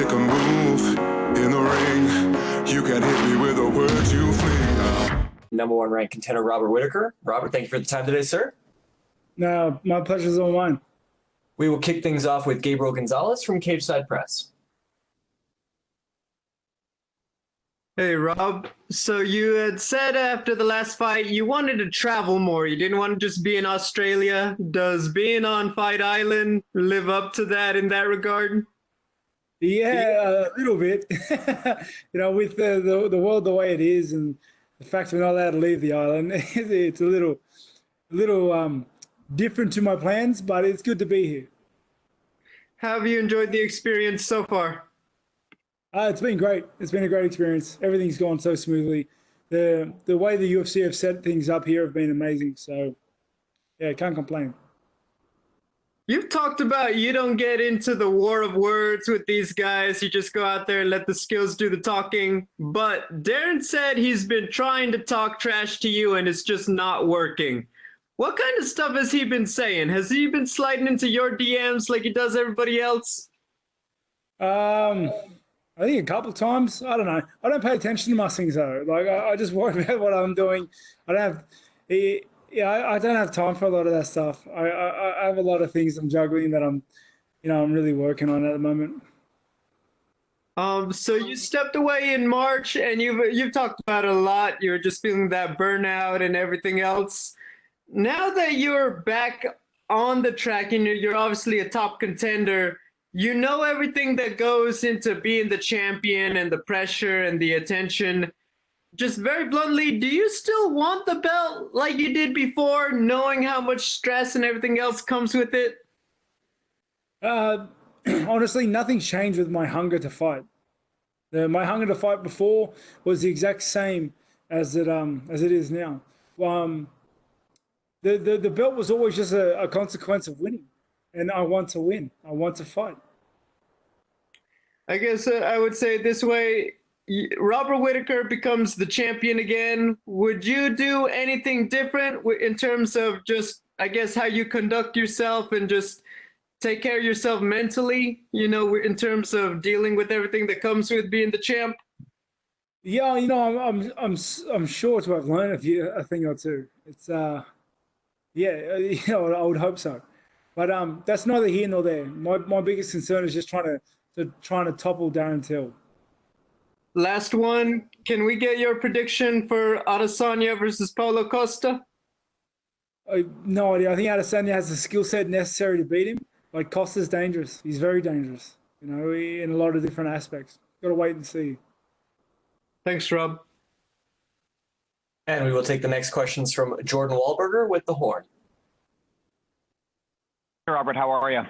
make a move in the ring. You can hit me with a word you fling. Number one ranked contender Robert Whittaker. Robert, thank you for the time today, sir. No, my pleasure's all mine. We will kick things off with Gabriel Gonzalez from Cage Side Press. Hey, Rob. So you had said after the last fight you wanted to travel more. You didn't want to just be in Australia. Does being on Fight Island live up to that in that regard? Yeah, a little bit. With the world the way it is and the fact we're not allowed to leave the island, it's a little different to my plans, but it's good to be here. How have you enjoyed the experience so far? It's been great. It's been a great experience. Everything's gone so smoothly. The way the UFC have set things up here have been amazing. So, yeah, can't complain. You've talked about you don't get into the war of words with these guys. You just go out there and let the skills do the talking. But Darren said he's been trying to talk trash to you and it's just not working. What kind of stuff has he been saying? Has he been sliding into your DMs like he does everybody else? I think a couple of times. I don't know. I don't pay attention to my things though. Like I just worry about what I'm doing. I don't have time for a lot of that stuff. I have a lot of things I'm juggling that I'm really working on at the moment. So you stepped away in March, and you've talked about it a lot. You're just feeling that burnout and everything else. Now that you're back on the track and you're obviously a top contender, you know everything that goes into being the champion and the pressure and the attention. Just very bluntly, do you still want the belt like you did before, knowing how much stress and everything else comes with it? Honestly, nothing's changed with my hunger to fight. My hunger to fight before was the exact same as it is now. The belt was always just a consequence of winning, and I want to win. I want to fight. I guess I would say it this way. Robert Whittaker becomes the champion again. Would you do anything different in terms of just, I guess, how you conduct yourself and just take care of yourself mentally, in terms of dealing with everything that comes with being the champ? Yeah, I'm sure to have learned a thing or two. It's I would hope so. But that's neither here nor there. My biggest concern is just trying to topple Darren Till. Last one. Can we get your prediction for Adesanya versus Paulo Costa? No idea. I think Adesanya has the skill set necessary to beat him. Like Costa's dangerous. He's very dangerous. In a lot of different aspects. Got to wait and see. Thanks, Rob. And we will take the next questions from Jordan Wahlberger with The Horn. Hey, Robert, how are you?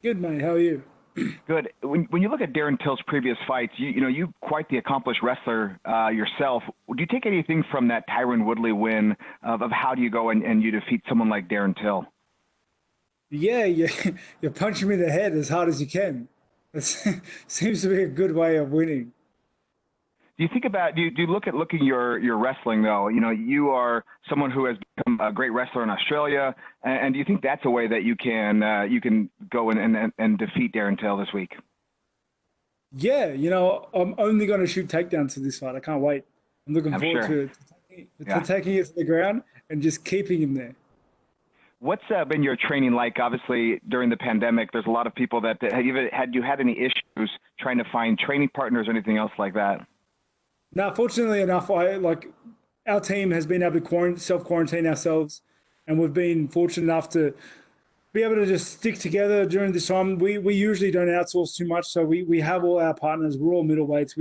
Good, mate. How are you? Good. When you look at Darren Till's previous fights, you quite the accomplished wrestler yourself. Do you take anything from that Tyron Woodley win of how do you go and you defeat someone like Darren Till? Yeah, you're punching me in the head as hard as you can. It seems to be a good way of winning. Do you think about, do you look at your wrestling though? You are someone who has become a great wrestler in Australia, and do you think that's a way that you can go and defeat Darren Till this week? Yeah, I'm only going to shoot takedowns for this fight. I can't wait. I'm looking forward to taking it to the ground and just keeping him there. What's been your training like? Obviously, during the pandemic, there's a lot of people that had you had any issues trying to find training partners or anything else like that? Now, fortunately enough, our team has been able to self-quarantine ourselves, and we've been fortunate enough to be able to just stick together during this time. We usually don't outsource too much, so we have all our partners. We're all middleweights.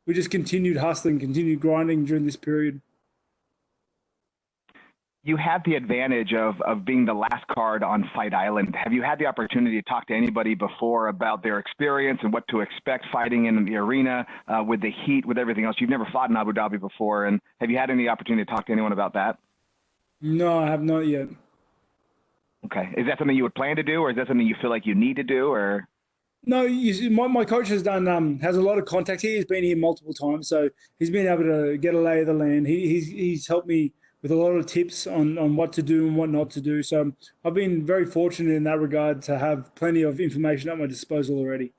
We just continued hustling, continued grinding during this period. You have the advantage of being the last card on Fight Island. Have you had the opportunity to talk to anybody before about their experience and what to expect fighting in the arena with the heat, with everything else? You've never fought in Abu Dhabi before, and have you had any opportunity to talk to anyone about that? No, I have not yet. Okay. Is that something you would plan to do, or is that something you feel like you need to do, or? No, my coach has has a lot of contacts here. He's been here multiple times, so he's been able to get a lay of the land. He's helped me with a lot of tips on what to do and what not to do. So I've been very fortunate in that regard to have plenty of information at my disposal already.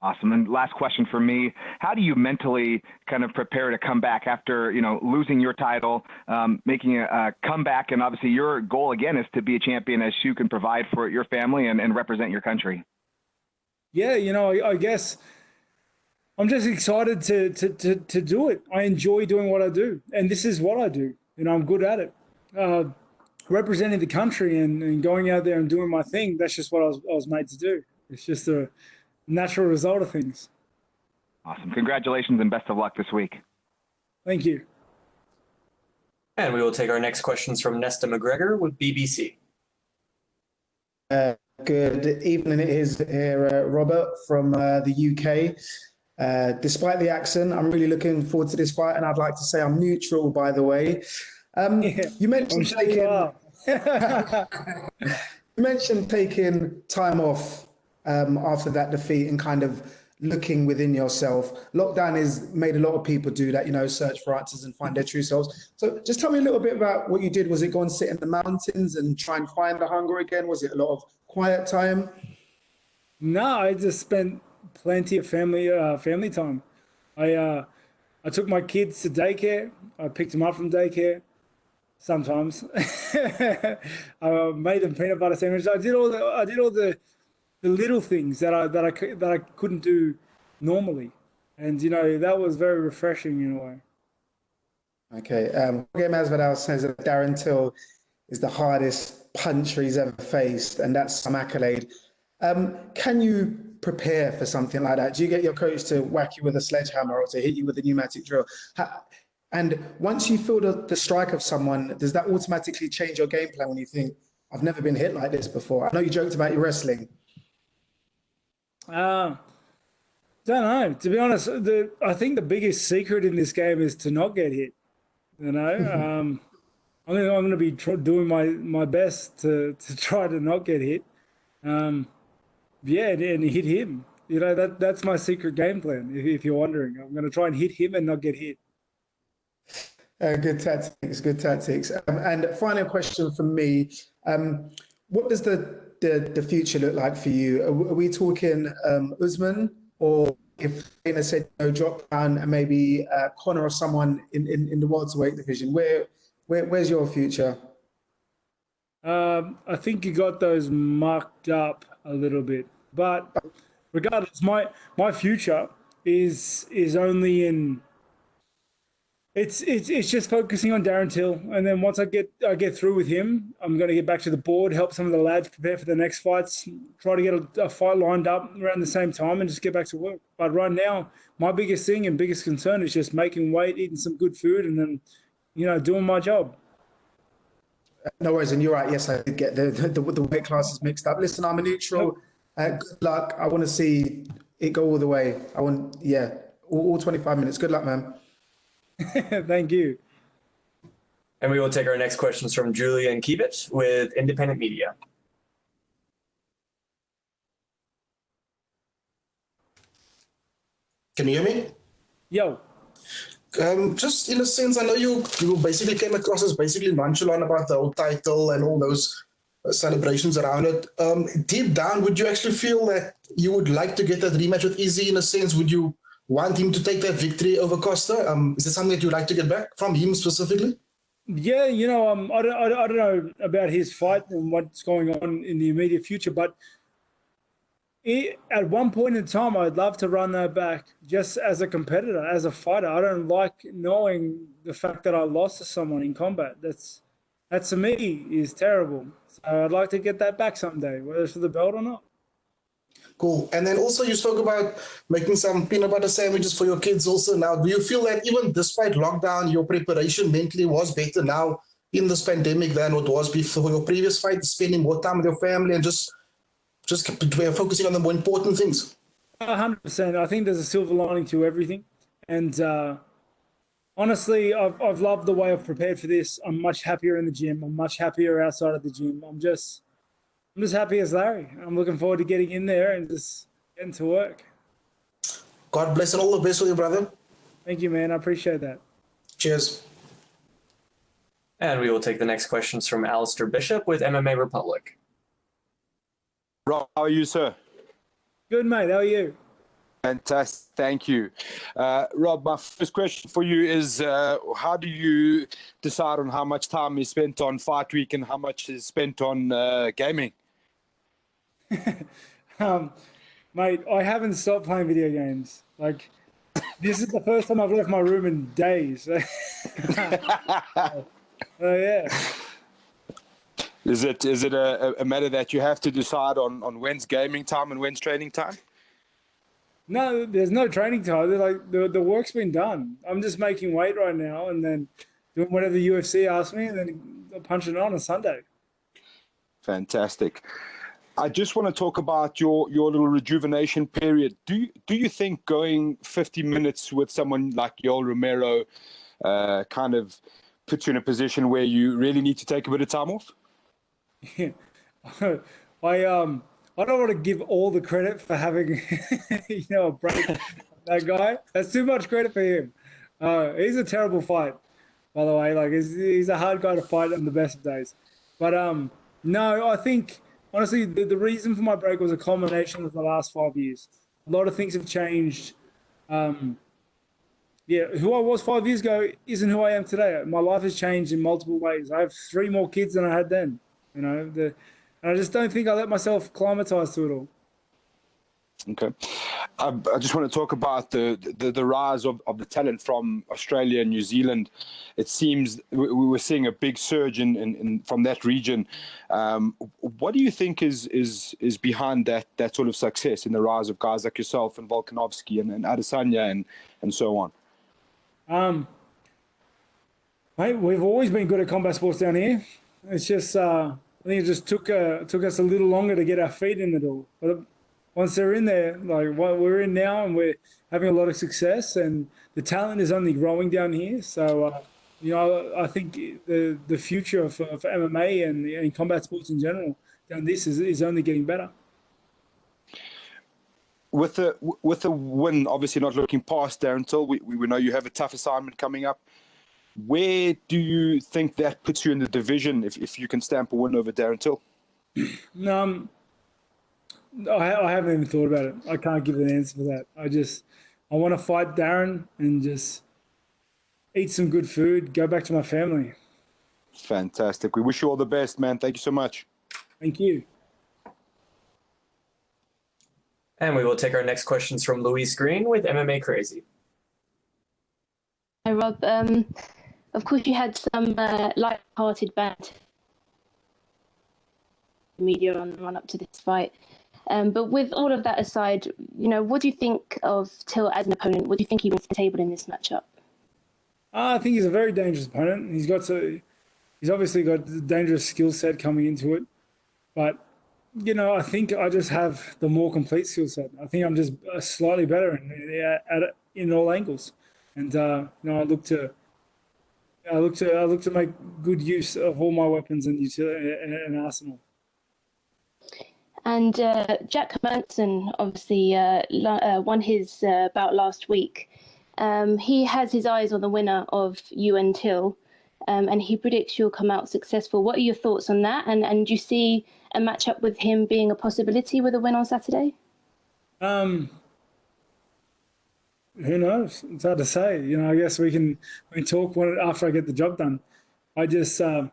Awesome. And last question for me, how do you mentally kind of prepare to come back after, losing your title, making a comeback? And obviously your goal again is to be a champion as you can provide for your family and represent your country. Yeah, I guess I'm just excited to do it. I enjoy doing what I do, and this is what I do. I'm good at it. Representing the country and going out there and doing my thing, that's just what I was made to do. It's just a natural result of things. Awesome. Congratulations and best of luck this week. Thank you. And we will take our next questions from Nesta McGregor with BBC. Good evening, it is here, Robert from the UK. Despite the accent, I'm really looking forward to this fight, and I'd like to say I'm neutral, by the way. You mentioned taking time off after that defeat and kind of looking within yourself. Lockdown has made a lot of people do that, search for answers and find their true selves. So just tell me a little bit about what you did. Was it go and sit in the mountains and try and find the hunger again? Was it a lot of quiet time? No, I just spent plenty of family time. I took my kids to daycare. I picked them up from daycare. Sometimes I made them peanut butter sandwiches. I did all the little things that I couldn't do normally, and that was very refreshing in a way. Okay, Jorge Masvidal says that Darren Till is the hardest puncher he's ever faced, and that's some accolade. Can you prepare for something like that? Do you get your coach to whack you with a sledgehammer or to hit you with a pneumatic drill? And once you feel the strike of someone, does that automatically change your game plan when you think, I've never been hit like this before? I know you joked about your wrestling. Don't know. To be honest, I think the biggest secret in this game is to not get hit. I'm going to be doing my best to try to not get hit. And hit him. That's my secret game plan. If you're wondering, I'm going to try and hit him and not get hit. Good tactics. And final question from me: what does the future look like for you? Are we talking Usman, or if Dana said no, drop down and maybe Conor or someone in the welterweight division? Where's your future? I think you got those marked up a little bit, but regardless, my future is only in. It's just focusing on Darren Till, and then once I get through with him, I'm going to get back to the board, help some of the lads prepare for the next fights, try to get a fight lined up around the same time, and just get back to work. But right now, my biggest thing and biggest concern is just making weight, eating some good food, and then doing my job. No worries, and you're right. Yes, I did get the weight classes mixed up. Listen, I'm a neutral. Good luck. I want to see it go all the way. I want, all 25 minutes. Good luck, man. Thank you. And we will take our next questions from Julian Kibit with Independent Media. Can you hear me? Yo. Just in a sense, I know you basically came across as basically nonchalant about the whole title and all those celebrations around it. Deep down, would you actually feel that you would like to get that rematch with Izzy in a sense? Would you want him to take that victory over Costa? Is it something that you'd like to get back from him specifically? Yeah, I don't know about his fight and what's going on in the immediate future, but at one point in time, I'd love to run that back just as a competitor, as a fighter. I don't like knowing the fact that I lost to someone in combat. That to me is terrible. So I'd like to get that back someday, whether it's for the belt or not. Cool. And then also you spoke about making some peanut butter sandwiches for your kids also. Now, do you feel that even despite lockdown, your preparation mentally was better now in this pandemic than what was before your previous fight, spending more time with your family and just focusing on the more important things? 100%. I think there's a silver lining to everything. And honestly, I've loved the way I've prepared for this. I'm much happier in the gym. I'm much happier outside of the gym. I'm just happy as Larry. I'm looking forward to getting in there and just getting to work. God bless and all the best with you, brother. Thank you, man. I appreciate that. Cheers. And we will take the next questions from Alistair Bishop with MMA Republic. Rob, how are you, sir? Good, mate. How are you? Fantastic. Thank you. Rob, my first question for you is how do you decide on how much time is spent on fight week and how much is spent on gaming? Mate, I haven't stopped playing video games. Like, this is the first time I've left my room in days. Yeah. Is it a matter that you have to decide on when's gaming time and when's training time? No, there's no training time. They're like the work's been done. I'm just making weight right now and then doing whatever the UFC asks me and then punching on Sunday. Fantastic. I just want to talk about your little rejuvenation period. Do you think going 50 minutes with someone like Yoel Romero kind of puts you in a position where you really need to take a bit of time off? Yeah. I don't want to give all the credit for having a break. That guy, that's too much credit for him. He's a terrible fight, by the way. Like he's a hard guy to fight on the best of days. But no, I think honestly the reason for my break was a culmination of the last 5 years. A lot of things have changed. Yeah, who I was 5 years ago isn't who I am today. My life has changed in multiple ways. I have 3 more kids than I had then. And I just don't think I let myself climatize to it all. Okay. I just want to talk about the rise of the talent from Australia and New Zealand. It seems we were seeing a big surge in from that region. What do you think is behind that sort of success in the rise of guys like yourself and Volkanovski and Adesanya and so on? Mate, we've always been good at combat sports down here. It's just I think it just took us a little longer to get our feet in the door. But once they're in there, like what we're in now, and we're having a lot of success, and the talent is only growing down here. So, I think the future for MMA and combat sports in general down this is only getting better. With the win, obviously not looking past Darren Till, we know you have a tough assignment coming up. Where do you think that puts you in the division if you can stamp a win over Darren Till? I haven't even thought about it. I can't give an answer for that. I want to fight Darren and just eat some good food, go back to my family. Fantastic. We wish you all the best, man. Thank you so much. Thank you. And we will take our next questions from Luis Green with MMA Crazy. Hi, Rob. Of course, you had some light-hearted banter media on the run-up to this fight. But with all of that aside, what do you think of Till as an opponent? What do you think he brings to the table in this matchup? I think he's a very dangerous opponent. He's obviously got a dangerous skill set coming into it. But, I think I just have the more complete skill set. I think I'm just slightly better in all angles. And, I look to make good use of all my weapons and utility and arsenal. And Jack Hermansson obviously won his bout last week. He has his eyes on the winner of you and Till, and he predicts you'll come out successful. What are your thoughts on that? And do you see a matchup with him being a possibility with a win on Saturday? Who knows? It's hard to say. I guess we can talk after I get the job done. It's going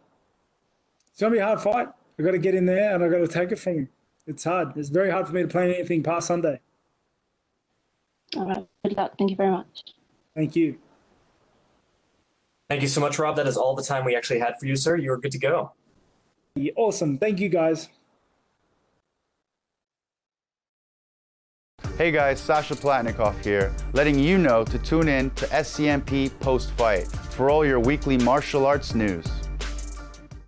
to be a hard fight. I've got to get in there and I've got to take it from him. It's hard. It's very hard for me to plan anything past Sunday. All right. Good luck. Thank you very much. Thank you. Thank you so much, Rob. That is all the time we actually had for you, sir. You are good to go. Yeah, awesome. Thank you, guys. Hey guys, Sasha Platnikoff here, letting you know to tune in to SCMP Post Fight for all your weekly martial arts news.